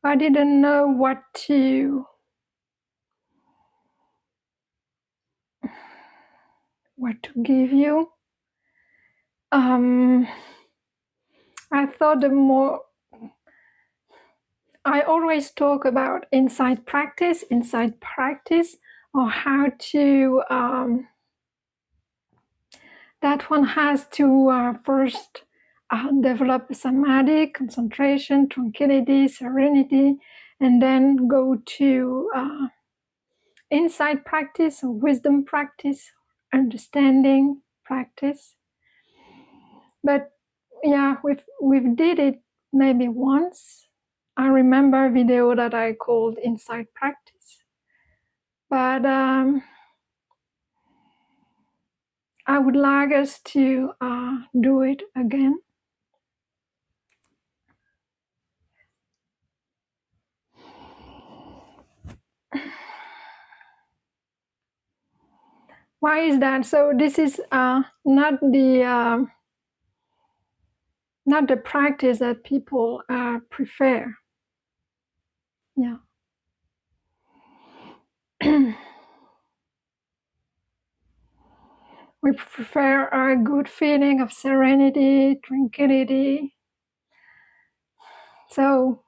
I didn't know what to give you. I thought I always talk about insight practice, or how to, that one has to first develop samadhi, concentration, tranquility, serenity, and then go to insight practice or wisdom practice, understanding practice. But yeah, we've did it maybe once. I remember a video that I called Insight Practice. But I would like us to do it again. Why is that? So this is not the practice that people prefer. Yeah. We prefer a good feeling of serenity, tranquility. So,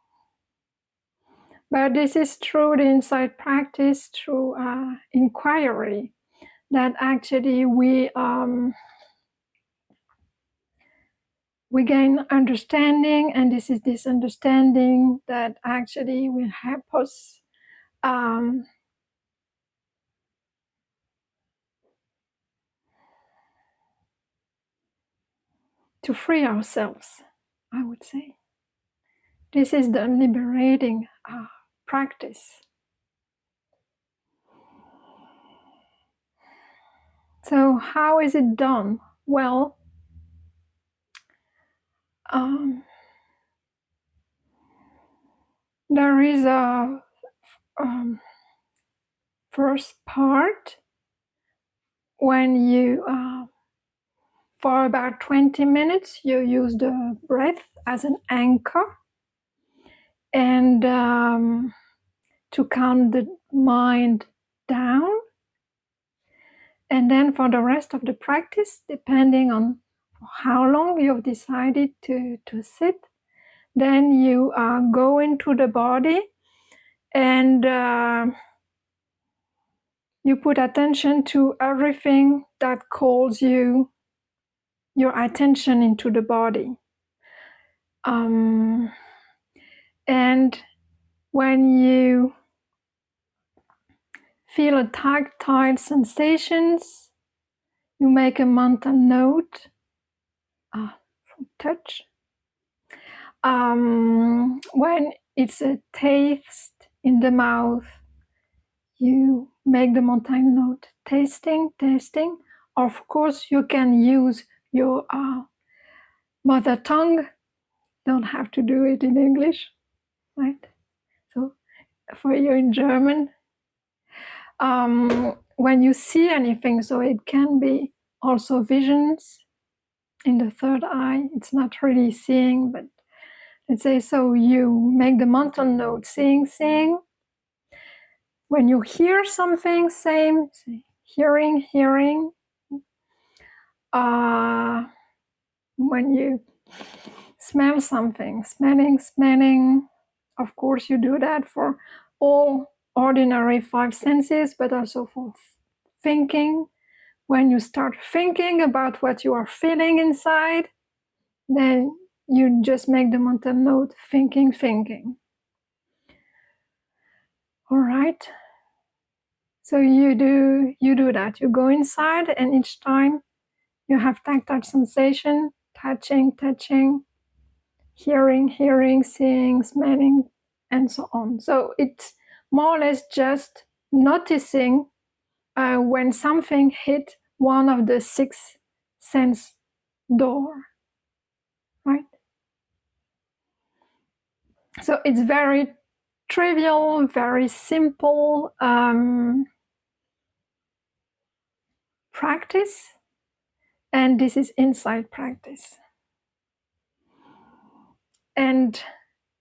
but this is through the insight practice, through inquiry, that actually we gain understanding, and this is this understanding that actually will help us to free ourselves, I would say. This is the liberating practice. So how is it done? Well, there is a first part when you, for about 20 minutes, you use the breath as an anchor, and to calm the mind down. And then for the rest of the practice, depending on how long you've decided to sit, then you go into the body, and you put attention to everything that calls your attention into the body. And when you feel a tactile sensations, you make a mental note from touch. When it's a taste in the mouth, you make the mental note tasting. Of course, you can use your mother tongue. Don't have to do it in English, right? So for you in German, when you see anything, so it can be also visions in the third eye. It's not really seeing, but let's say, so you make the mental note seeing. When you hear something, same, hearing. When you smell something, smelling. Of course, you do that for all ordinary five senses, but also for thinking. When you start thinking about what you are feeling inside, then you just make the mental note thinking. All right. So you do that. You go inside, and each time you have tactile sensation, touching, hearing, seeing, smelling, and so on. So it's more or less just noticing when something hit one of the six sense door, right? So it's very trivial, very simple practice, and this is insight practice. And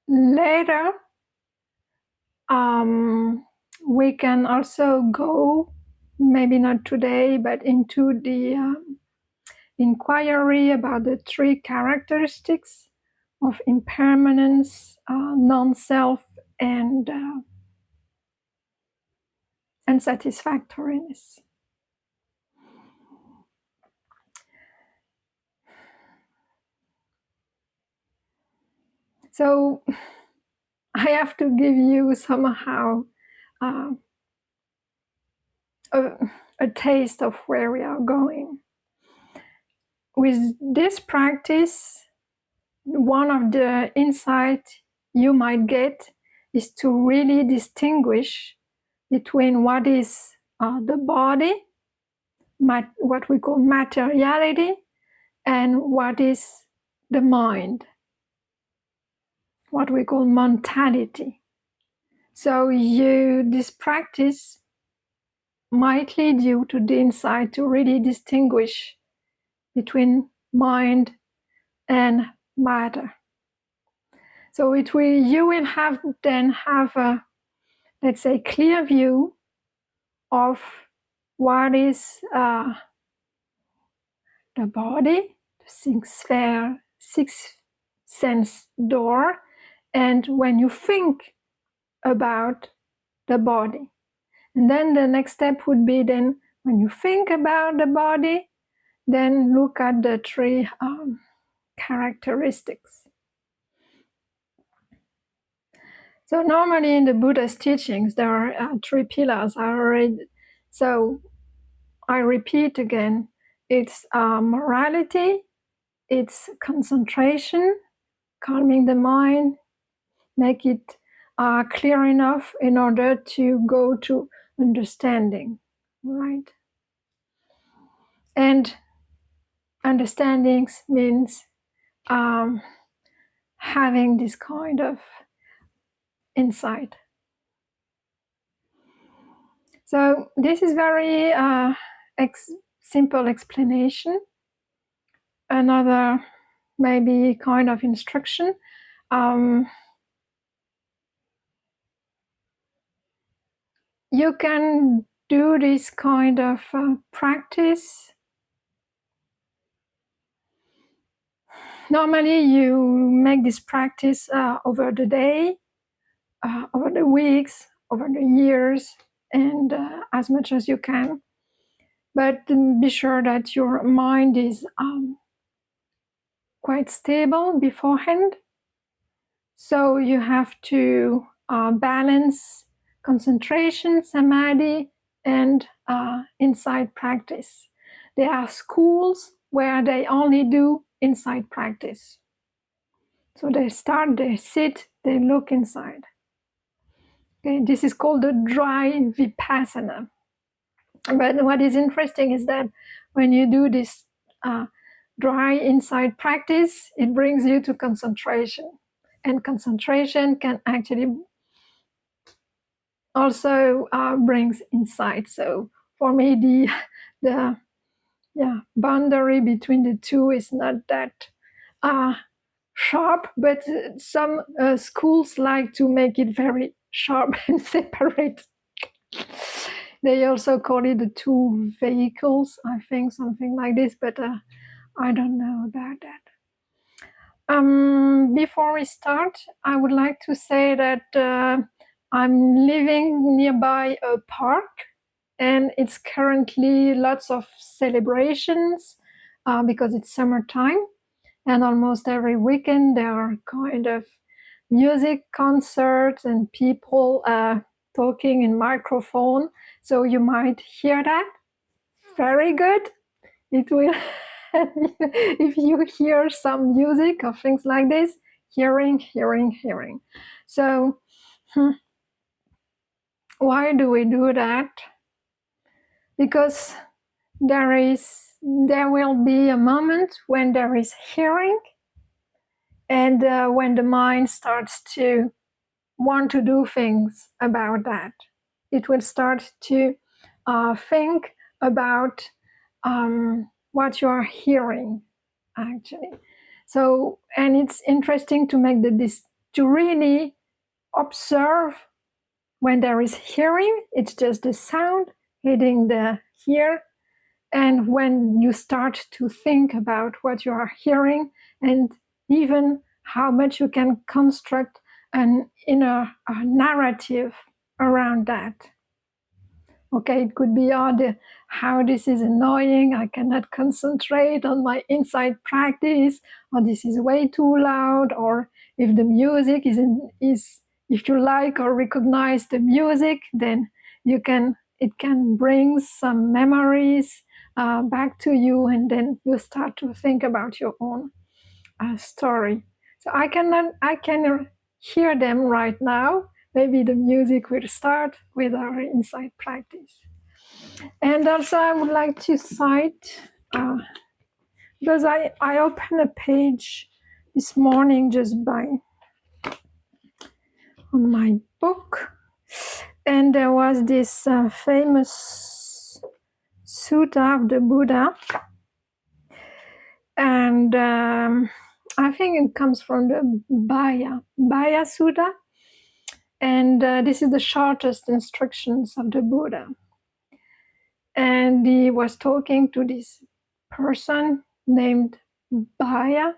later, We can also go, maybe not today, but into the inquiry about the 3 characteristics of impermanence, non-self, and unsatisfactoriness. So I have to give you somehow a taste of where we are going. With this practice, one of the insights you might get is to really distinguish between what is the body, what we call materiality, and what is the mind, what we call mentality. So this practice might lead you to the insight to really distinguish between mind and matter. So you will then have a, let's say, clear view of what is the body, the sixth sense door, and when you think about the body. And then the next step would be then when you think about the body, then look at the 3 characteristics. So normally in the Buddha's teachings, there are 3 pillars. So I repeat again, it's morality, it's concentration, calming the mind, make it clear enough in order to go to understanding, right? And understandings means having this kind of insight. So this is very simple explanation. Another maybe kind of instruction. You can do this kind of practice. Normally you make this practice over the day, over the weeks, over the years, and as much as you can. But be sure that your mind is quite stable beforehand. So you have to balance concentration, samadhi, and insight practice. There are schools where they only do insight practice. So they sit, they look inside. Okay, this is called the dry Vipassana. But what is interesting is that when you do this dry insight practice, it brings you to concentration. And concentration can actually also brings insight. So for me, the boundary between the 2 is not that sharp, but some schools like to make it very sharp and separate. They also call it the 2 vehicles, I think, something like this, but I don't know about that. Before we start, I would like to say that I'm living nearby a park, and it's currently lots of celebrations because it's summertime, and almost every weekend there are kind of music concerts and people talking in microphone. So you might hear that. Very good. It will, if you hear some music or things like this, hearing. So why do we do that? Because there will be a moment when there is hearing, and when the mind starts to want to do things about that, it will start to think about what you are hearing, actually. So, and it's interesting to make to really observe when there is hearing, it's just the sound hitting the ear. And when you start to think about what you are hearing and even how much you can construct an inner narrative around that. Okay, it could be how this is annoying, I cannot concentrate on my Insight practice, or this is way too loud, or if the music is if you like or recognize the music, then it can bring some memories back to you, and then you start to think about your own story. So I can hear them right now. Maybe the music will start with our Insight practice. And also I would like to cite, because I opened a page this morning just on my book, and there was this famous sutta of the Buddha, and I think it comes from the Bhaya Sutta, and this is the shortest instructions of the Buddha. And he was talking to this person named Bhaya,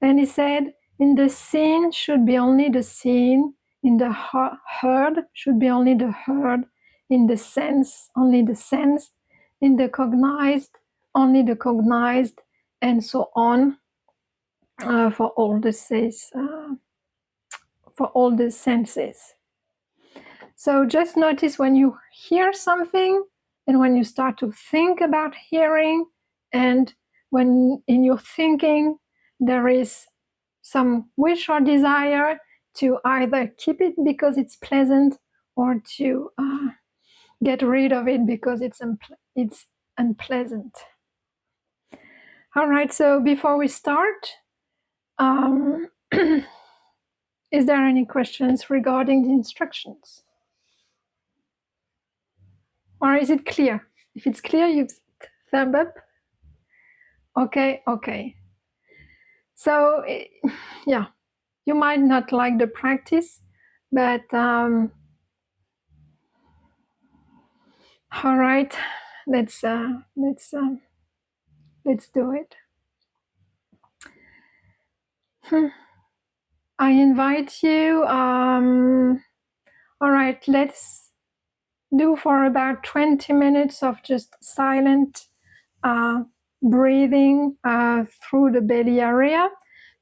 and he said, in the seen should be only the seen, in the heard should be only the heard, in the sense only the sensed, in the cognized only the cognized, and so on, for all the senses. So just notice when you hear something, and when you start to think about hearing, and when in your thinking there is some wish or desire to either keep it because it's pleasant, or to get rid of it because it's unpleasant. All right, so before we start, is there any questions regarding the instructions? Or is it clear? If it's clear, you thumb up. Okay. So, yeah, you might not like the practice, but all right, let's do it. I invite you. All right, let's do for about 20 minutes of just silent breathing through the belly area.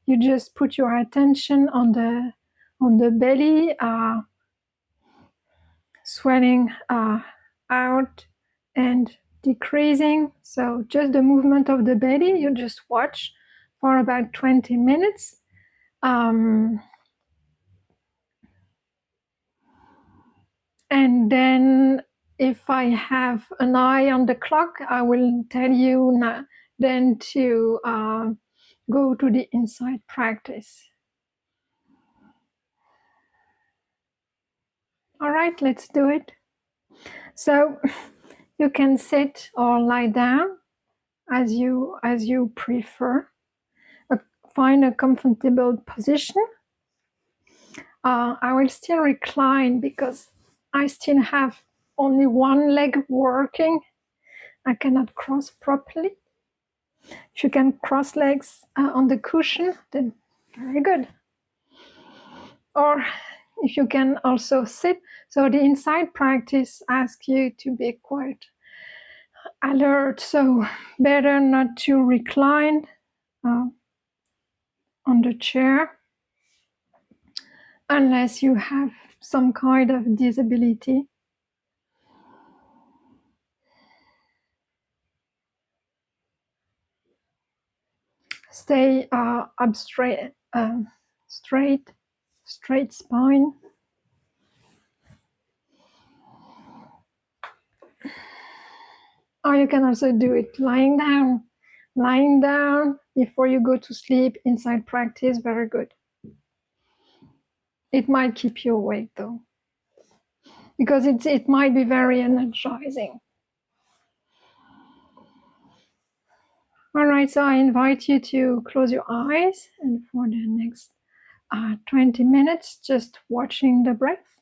You just put your attention on the belly, swelling out and decreasing. So just the movement of the belly, you just watch for about 20 minutes. And then if I have an eye on the clock, I will tell you then to go to the Insight practice. All right, let's do it. So you can sit or lie down as you prefer. Find a comfortable position. I will still recline because I still have only one leg working. I cannot cross properly. If you can cross legs on the cushion, then very good. Or if you can also sit. So the Insight practice asks you to be quite alert. So better not to recline on the chair unless you have some kind of disability. Stay up straight spine. Or you can also do it lying down. Lying down before you go to sleep, Insight practice, very good. It might keep you awake though, because it might be very energizing. All right, so I invite you to close your eyes, and for the next 20 minutes, just watching the breath.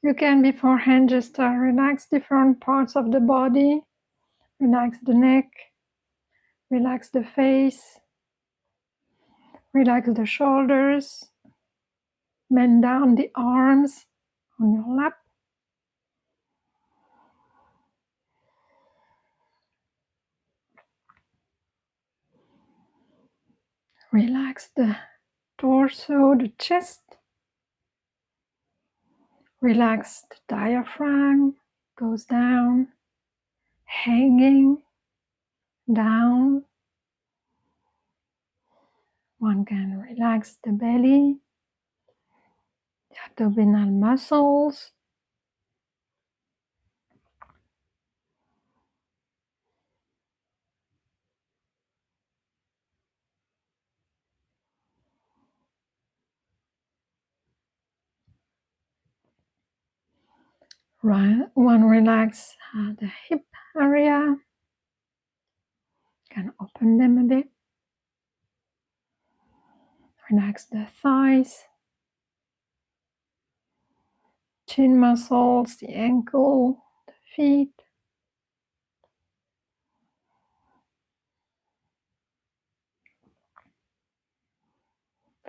You can beforehand just relax different parts of the body, relax the neck, relax the face, relax the shoulders, bend down the arms on your lap. Relax the torso, the chest. Relax the diaphragm, goes down, hanging down. One can relax the belly, the abdominal muscles. One relax the hip area. Can open them a bit. Relax the thighs, chin muscles, the ankle, the feet.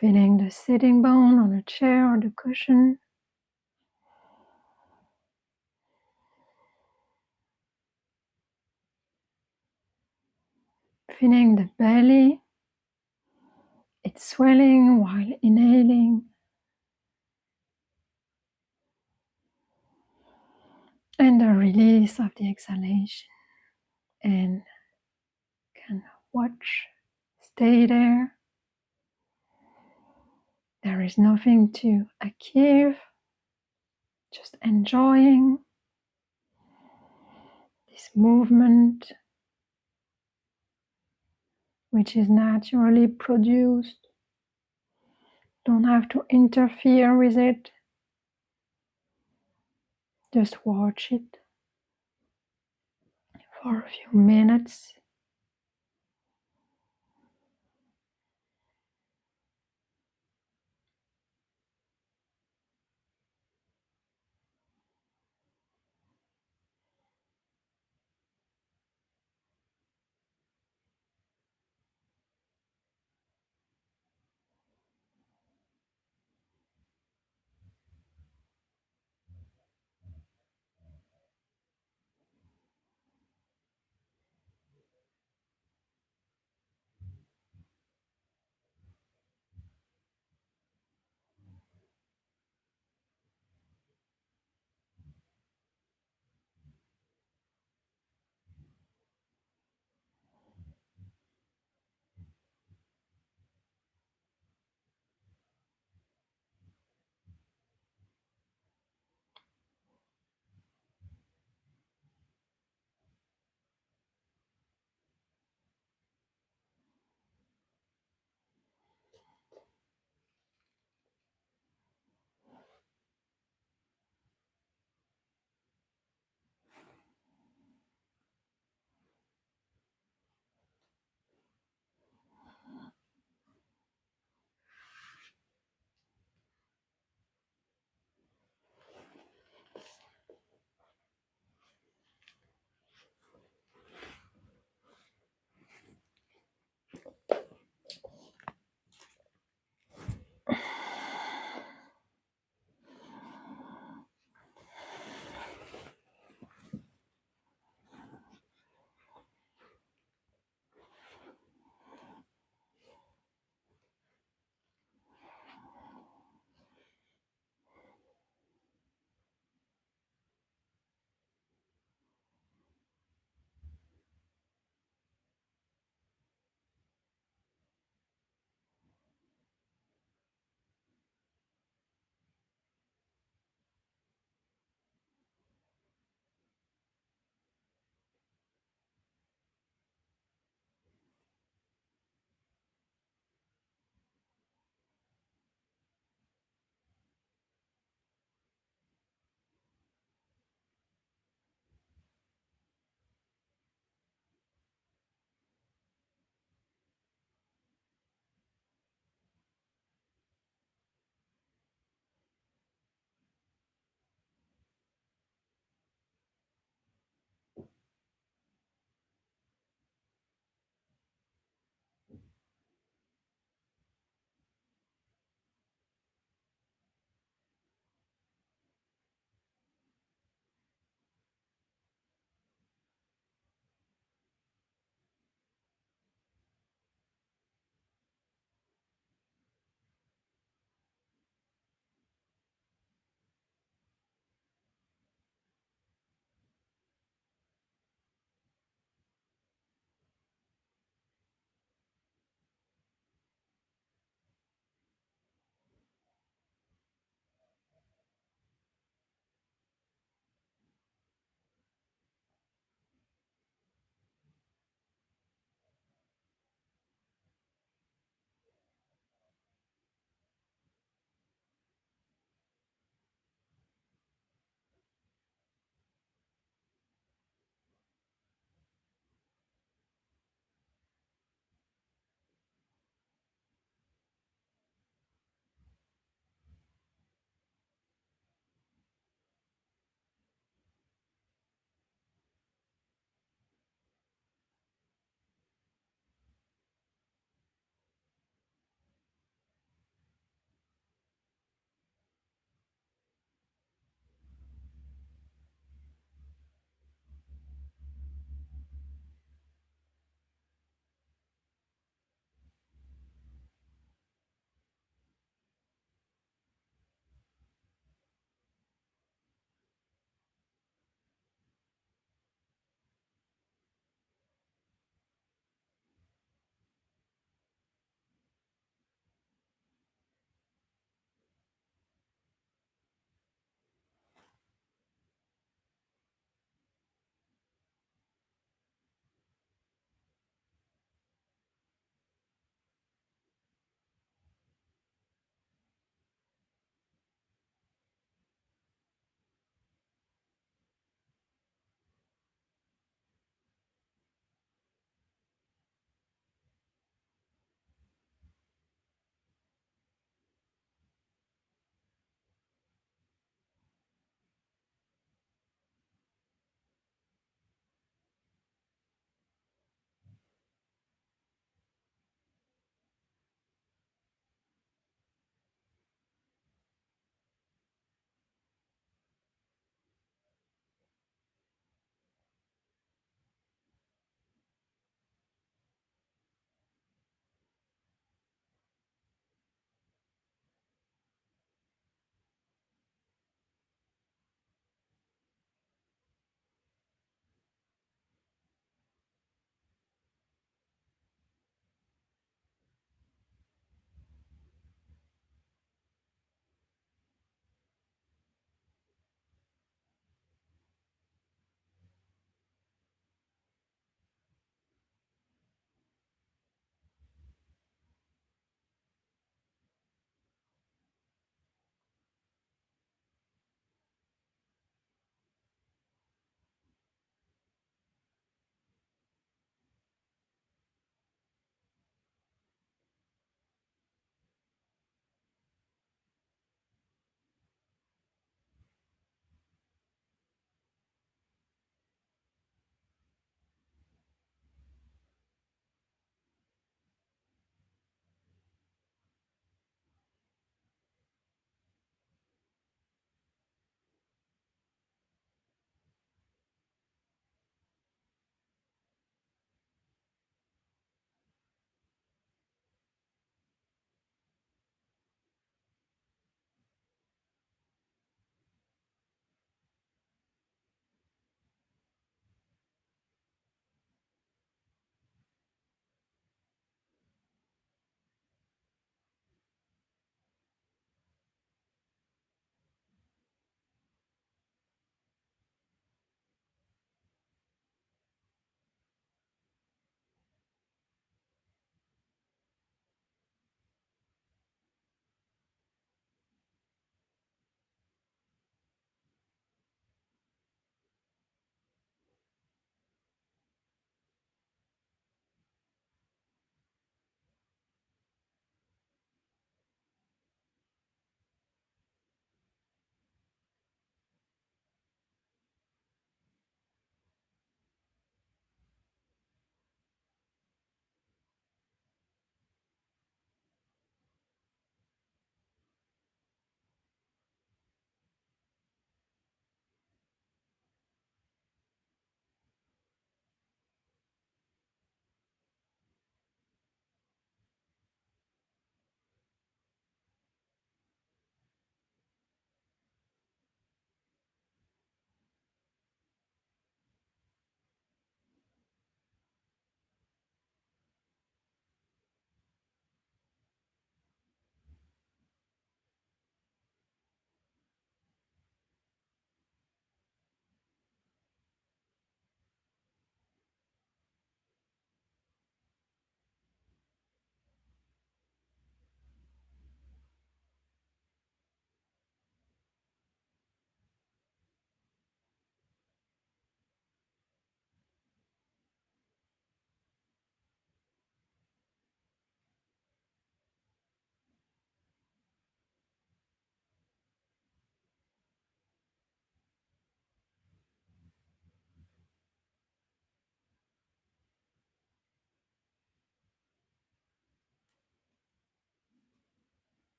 Feeling the sitting bone on a chair or the cushion. Feeling the belly, it's swelling while inhaling. And the release of the exhalation. And can watch, stay there. There is nothing to achieve, just enjoying this movement, which is naturally produced. Don't have to interfere with it. Just watch it for a few minutes.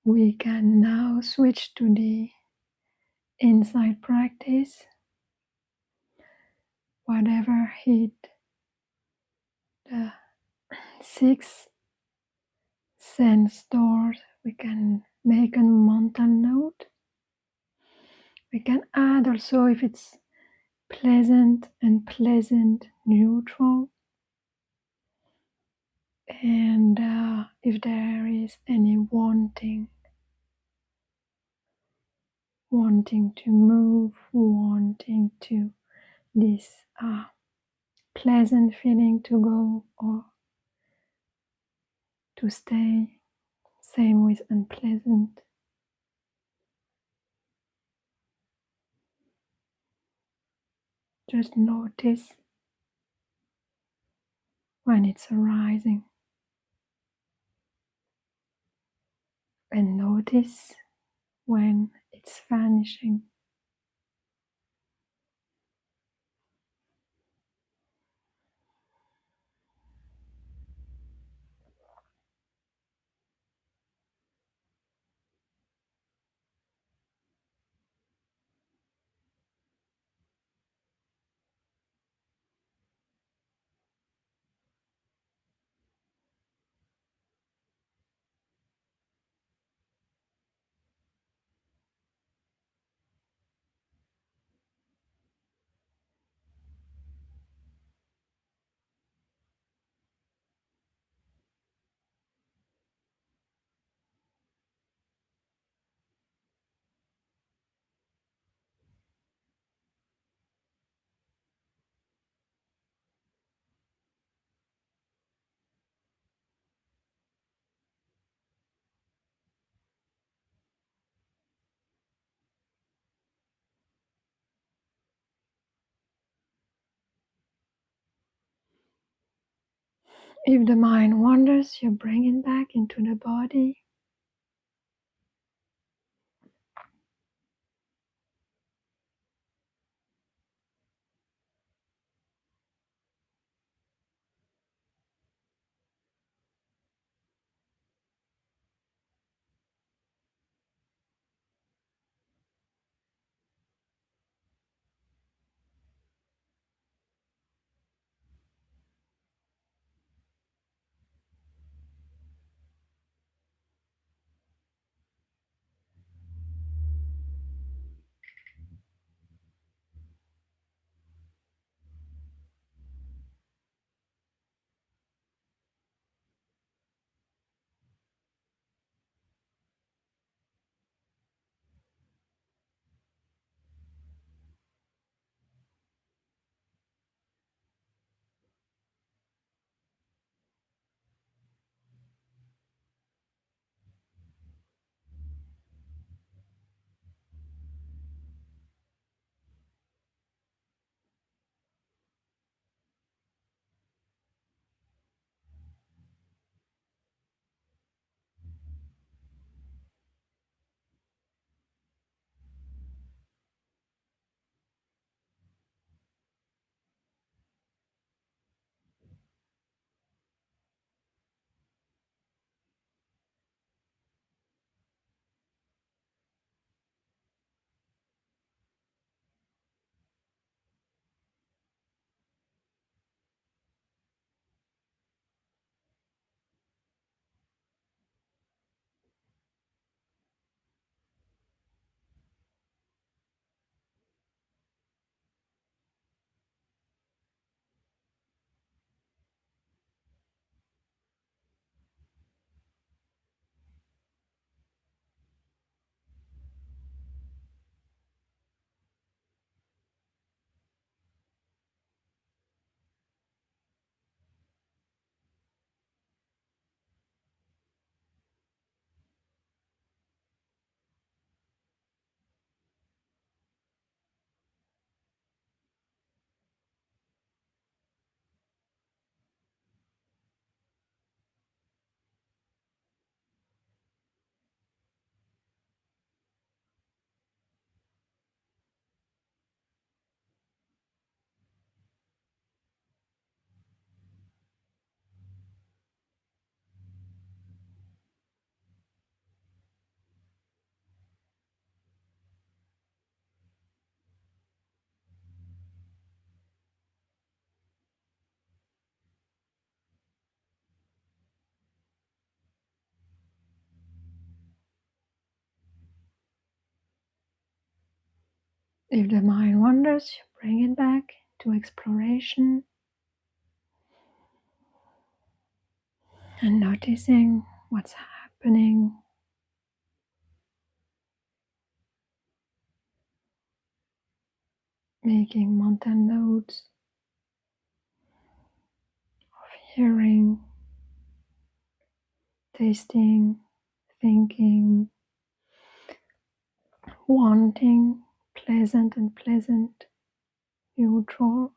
We can now switch to the insight practice. Whatever hit the 6 sense doors, we can make a mental note. We can add also if it's pleasant, unpleasant, neutral, and if there is any wanting to move, wanting to this pleasant feeling to go or to stay. Same with unpleasant. Just notice when it's arising and notice when it's vanishing. If the mind wanders, you bring it back into the body. If the mind wanders, you bring it back to exploration and noticing what's happening. Making mental notes of hearing, tasting, thinking, wanting, pleasant and pleasant, neutral.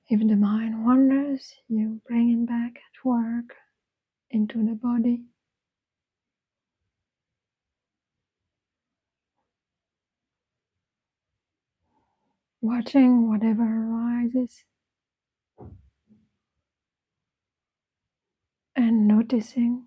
If the mind wanders, you bring it back at work into the body. Watching whatever arises and noticing.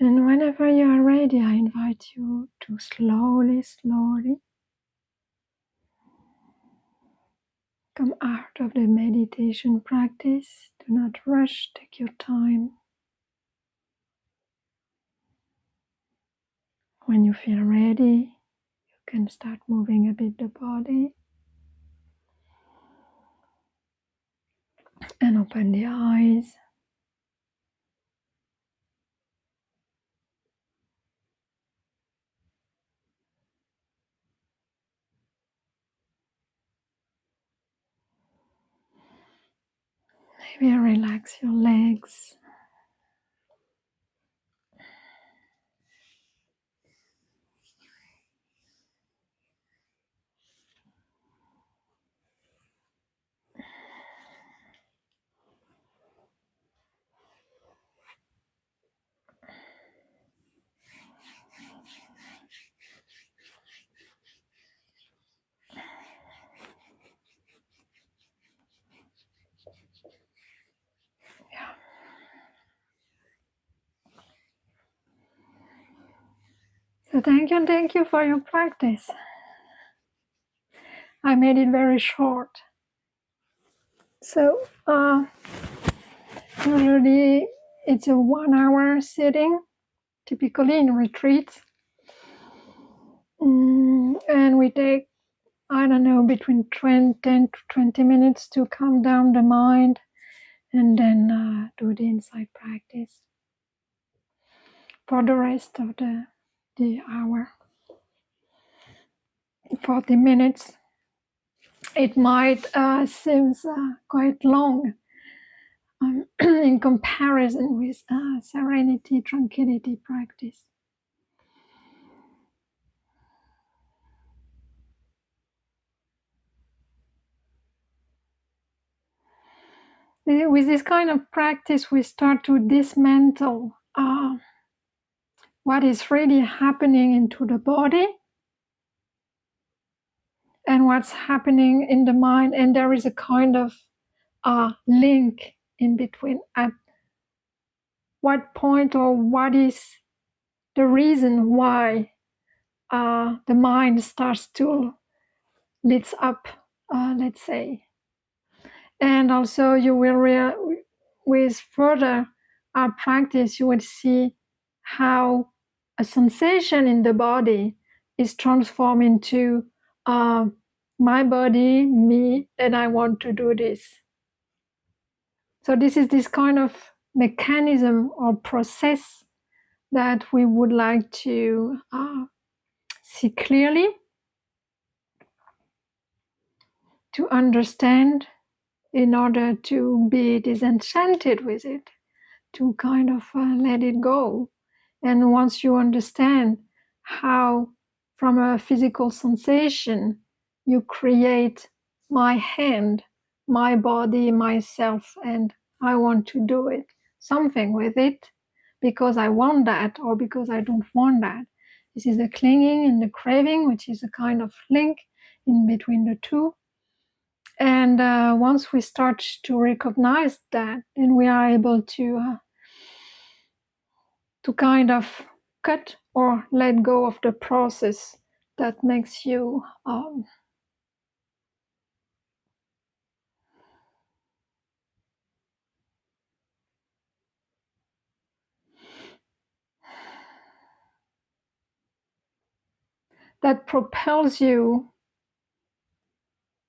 And whenever you are ready, I invite you to slowly come out of the meditation practice. Do not rush, take your time. When you feel ready, you can start moving a bit the body and open the eyes. Maybe relax your legs. So thank you for your practice. I made it very short. So usually it's a 1 hour sitting, typically in retreats. And we take, I don't know, between 10 to 20 minutes to calm down the mind and then do the insight practice for the rest of the hour. 40 minutes. It might seem quite long in comparison with serenity, tranquility practice. With this kind of practice, we start to dismantle what is really happening into the body and what's happening in the mind, and there is a kind of link in between. At what point or what is the reason why the mind starts to lights up, let's say. And also you will, with further practice, you will see how a sensation in the body is transformed into my body, me, and I want to do this. So this is this kind of mechanism or process that we would like to see clearly, to understand in order to be disenchanted with it, to kind of let it go. And once you understand how, from a physical sensation, you create my hand, my body, myself, and I want to do it, something with it, because I want that or because I don't want that. This is the clinging and the craving, which is a kind of link in between the two. And once we start to recognize that, then we are able to kind of cut or let go of the process that makes you that propels you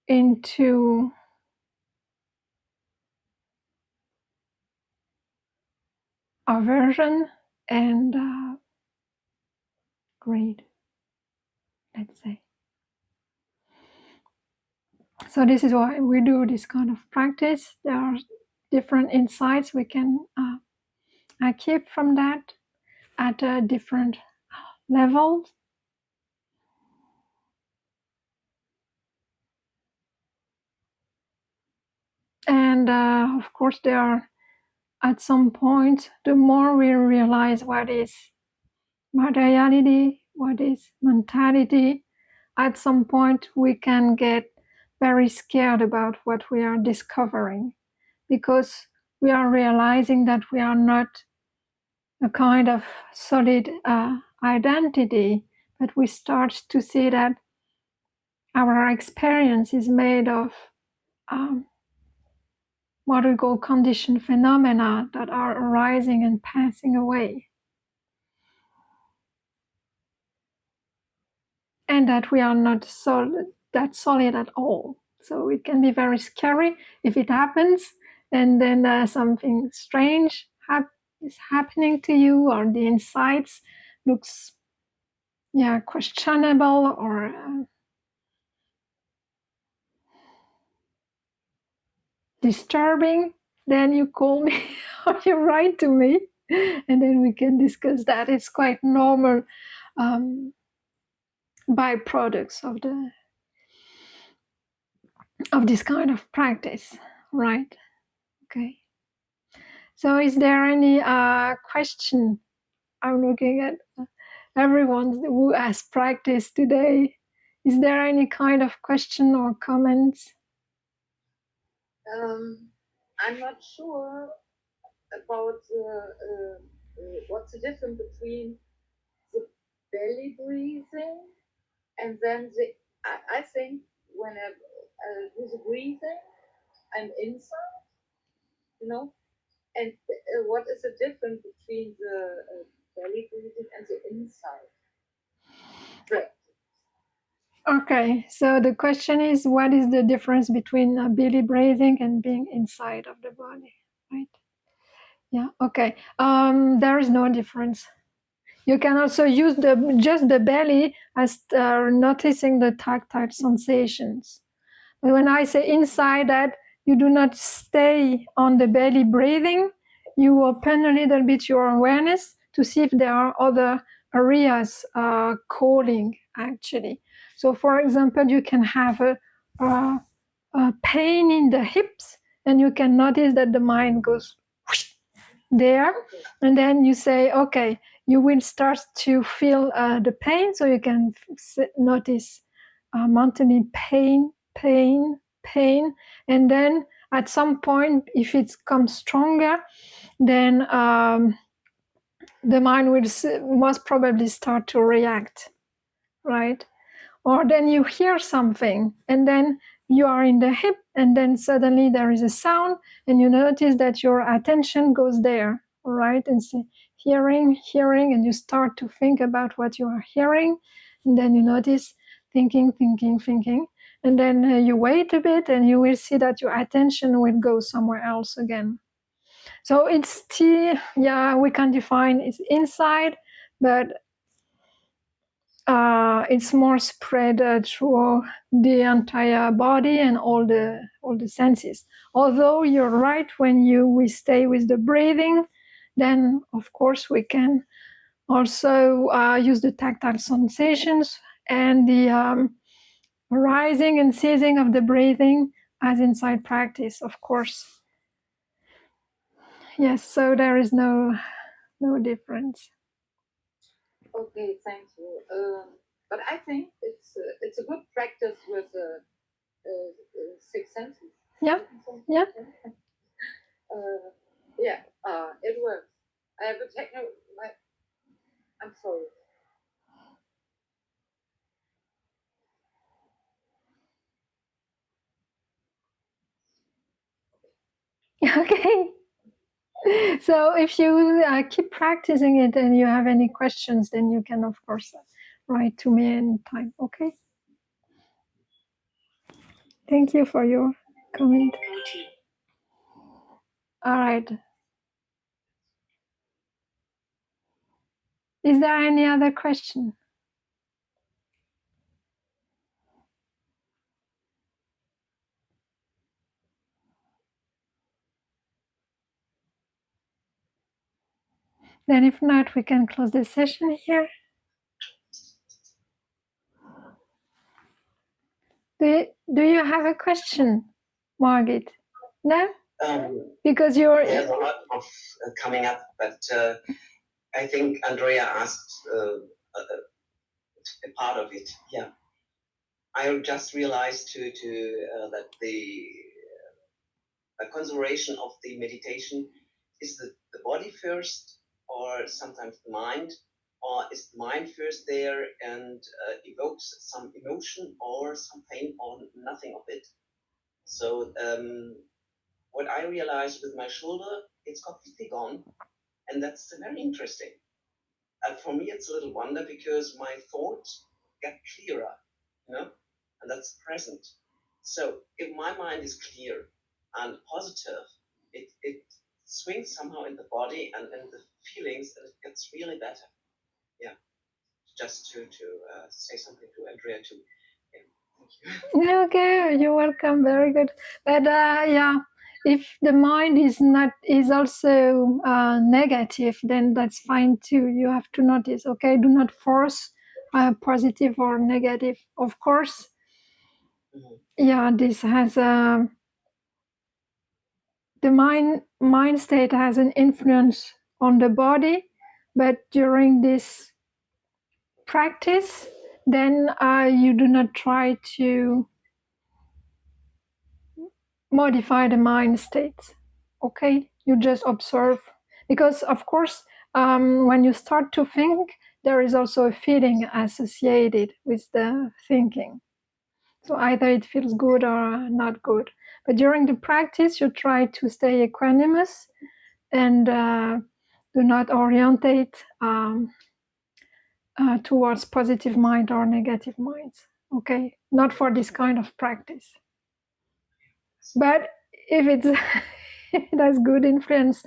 into aversion and greed, let's say. So this is why we do this kind of practice. There are different insights we can keep from that at different levels. And of course, there are, at some point, the more we realize what is materiality, what is mentality, at some point we can get very scared about what we are discovering, because we are realizing that we are not a kind of solid identity, but we start to see that our experience is made of what we call conditioned phenomena that are arising and passing away. And that we are not that solid at all. So it can be very scary if it happens, and then something strange is happening to you, or the insights looks questionable or disturbing. Then you call me or you write to me, and then we can discuss that. It's quite normal byproducts of this kind of practice, right? Okay. So is there any question? I'm looking at everyone who has practiced today. Is there any kind of question or comments? I'm not sure about what's the difference between the belly breathing and then I think when I do the breathing, I'm inside, and what is the difference between the belly breathing and the inside breath? Okay, so the question is, what is the difference between belly breathing and being inside of the body, right? Yeah, okay. There is no difference. You can also use just the belly as noticing the tactile sensations. But when I say inside, that you do not stay on the belly breathing, you open a little bit your awareness to see if there are other areas calling, actually. So, for example, you can have a pain in the hips, and you can notice that the mind goes there, and then you say, okay, you will start to feel the pain, so you can notice mentally pain, and then at some point, if it comes stronger, then the mind will most probably start to react, right? Or then you hear something, and then you are in the hip, and then suddenly there is a sound, and you notice that your attention goes there, right? And see, hearing, and you start to think about what you are hearing, and then you notice thinking, and then you wait a bit, and you will see that your attention will go somewhere else again. So it's still, we can define it's inside, but it's more spread through the entire body and all the senses. Although you're right, when we stay with the breathing, then of course we can also use the tactile sensations and the rising and ceasing of the breathing as inside practice, of course. Yes, so there is no difference. Okay, thank you. But I think it's a good practice with six senses. Yeah, yeah. It works. I have a techno. I'm sorry. Okay. So if you keep practicing it and you have any questions, then you can, of course, write to me anytime. Okay. Thank you for your comment. All right. Is there any other question? Then if not, we can close the session here. Do you have a question, Margit? No? Because you're... There's a lot of coming up, but I think Andrea asked a part of it. Yeah, I just realized that the consideration of the meditation is the body first, or sometimes the mind, or is the mind first there and evokes some emotion or some pain, or nothing of it. So what I realized with my shoulder, it's completely gone, and that's very interesting. For me, it's a little wonder because my thoughts get clearer, and that's present. So if my mind is clear and positive, it swings somehow in the body and in the feelings, and it gets really better. Yeah, just to say something to Andrea too. Yeah, thank you. Okay, you're welcome. Very good. But yeah, if the mind is also negative, then that's fine too. You have to notice. Okay, do not force positive or negative. Of course, yeah, this has the mind state has an influence on the body, but during this practice, then you do not try to modify the mind state. Okay, you just observe, because of course when you start to think, there is also a feeling associated with the thinking. So either it feels good or not good, but during the practice you try to stay equanimous and do not orientate towards positive mind or negative minds. Okay, not for this kind of practice. But if it has good influence,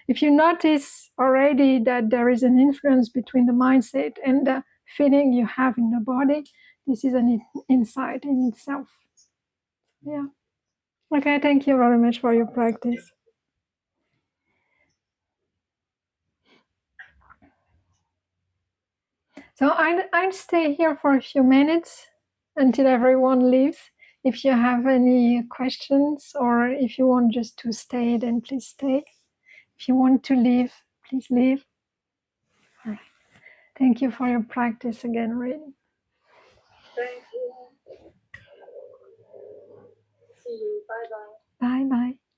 if you notice already that there is an influence between the mindset and the feeling you have in the body, this is an insight in itself. Yeah. Okay, thank you very much for your practice. So I'll stay here for a few minutes until everyone leaves. If you have any questions, or if you want just to stay, then please stay. If you want to leave, please leave. All right. Thank you for your practice again, Rain. Thank you. See you. Bye bye. Bye bye.